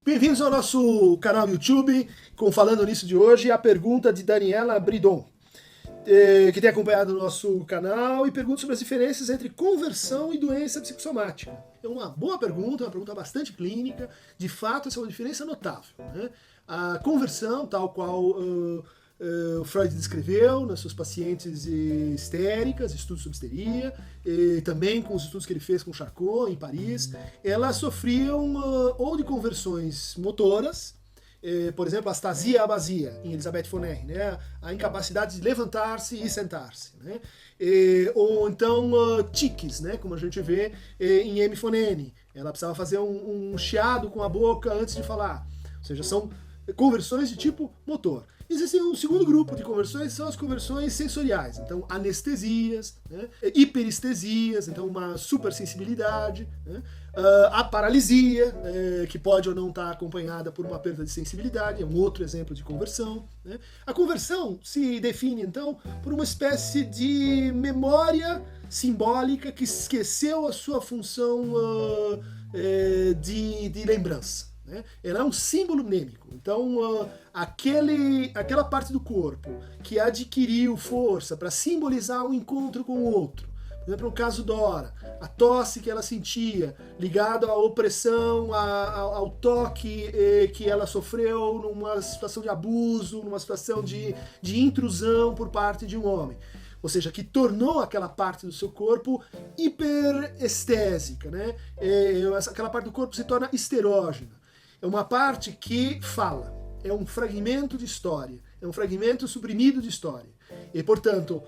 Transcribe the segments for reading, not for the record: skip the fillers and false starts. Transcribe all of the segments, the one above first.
Bem-vindos ao nosso canal YouTube, com Falando Nisso de hoje, a pergunta de Daniela Bridon, que tem acompanhado o nosso canal e pergunta sobre as diferenças entre conversão e doença psicossomática. É uma boa pergunta, uma pergunta bastante clínica, de fato essa é uma diferença notável, né? A conversão, tal qual Freud descreveu nas suas pacientes histéricas, estudos sobre histeria, e também com os estudos que ele fez com Charcot, em Paris, elas sofriam ou de conversões motoras, por exemplo, a astasia abasia, em Elisabeth von Ehring, né? A incapacidade de levantar-se e sentar-se, né? Ou então tiques, né? Como a gente vê em Amy von Ehring. Ela precisava fazer um chiado com a boca antes de falar. Ou seja, são conversões de tipo motor. Existe um segundo grupo de conversões, são as conversões sensoriais. Então, anestesias, né? Hiperestesias, então uma supersensibilidade, né? A paralisia, que pode ou não estar acompanhada por uma perda de sensibilidade, é um outro exemplo de conversão, né? A conversão se define, então, por uma espécie de memória simbólica que esqueceu a sua função de lembrança. Né? Ela é um símbolo mnêmico. Então, aquela parte do corpo que adquiriu força para simbolizar um encontro com o outro, por exemplo, no caso Dora, a tosse que ela sentia, ligado à opressão, ao toque que ela sofreu numa situação de abuso, numa situação de intrusão por parte de um homem. Ou seja, que tornou aquela parte do seu corpo hiperestésica, né? Aquela parte do corpo se torna histerógena. É uma parte que fala, é um fragmento de história, é um fragmento suprimido de história. E, portanto,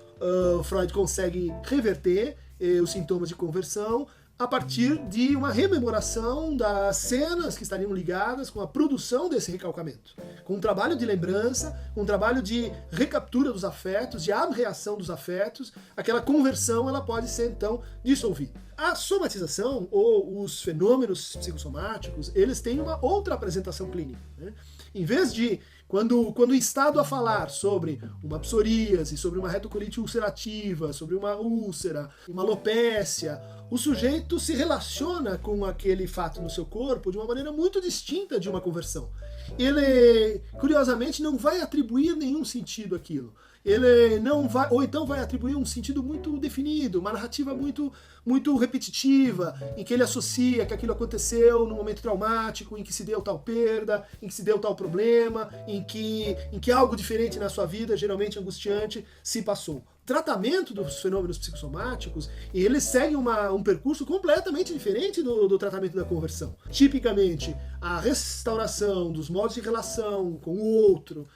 Freud consegue reverter os sintomas de conversão a partir de uma rememoração das cenas que estariam ligadas com a produção desse recalcamento. Com um trabalho de lembrança, com um trabalho de recaptura dos afetos, de abreação dos afetos, aquela conversão ela pode ser, então, dissolvida. A somatização, ou os fenômenos psicossomáticos, eles têm uma outra apresentação clínica, né? Em vez de, quando instado a falar sobre uma psoríase, sobre uma retocolite ulcerativa, sobre uma úlcera, uma alopécia, o sujeito se relaciona com aquele fato no seu corpo de uma maneira muito distinta de uma conversão. Ele, curiosamente, não vai atribuir nenhum sentido àquilo. Ele não vai, ou então vai atribuir um sentido muito definido, uma narrativa muito repetitiva, em que ele associa que aquilo aconteceu num momento traumático, em que se deu tal perda, em que se deu tal problema, em que algo diferente na sua vida, geralmente angustiante, se passou. O tratamento dos fenômenos psicossomáticos, eles seguem um percurso completamente diferente do tratamento da conversão. Tipicamente, a restauração dos modos de relação com o outro,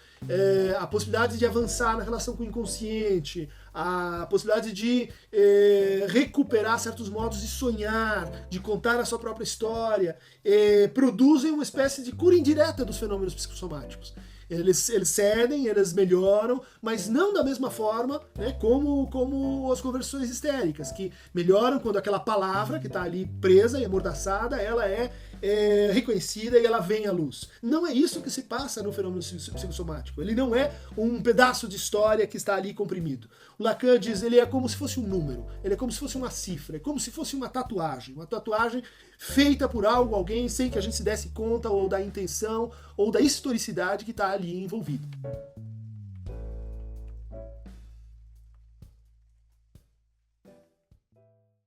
a possibilidade de avançar na relação com o inconsciente, a possibilidade de recuperar certos modos de sonhar, de contar a sua própria história, produzem uma espécie de cura indireta dos fenômenos psicossomáticos. Eles cedem, eles melhoram, mas não da mesma forma, né, como as conversões histéricas, que melhoram quando aquela palavra que está ali presa e amordaçada, ela é reconhecida e ela vem à luz. Não é isso que se passa no fenômeno psicossomático. Ele não é um pedaço de história que está ali comprimido. O Lacan diz, ele é como se fosse um número, ele é como se fosse uma cifra, é como se fosse uma tatuagem feita por alguém, sem que a gente se desse conta, ou da intenção, ou da historicidade que está ali envolvida.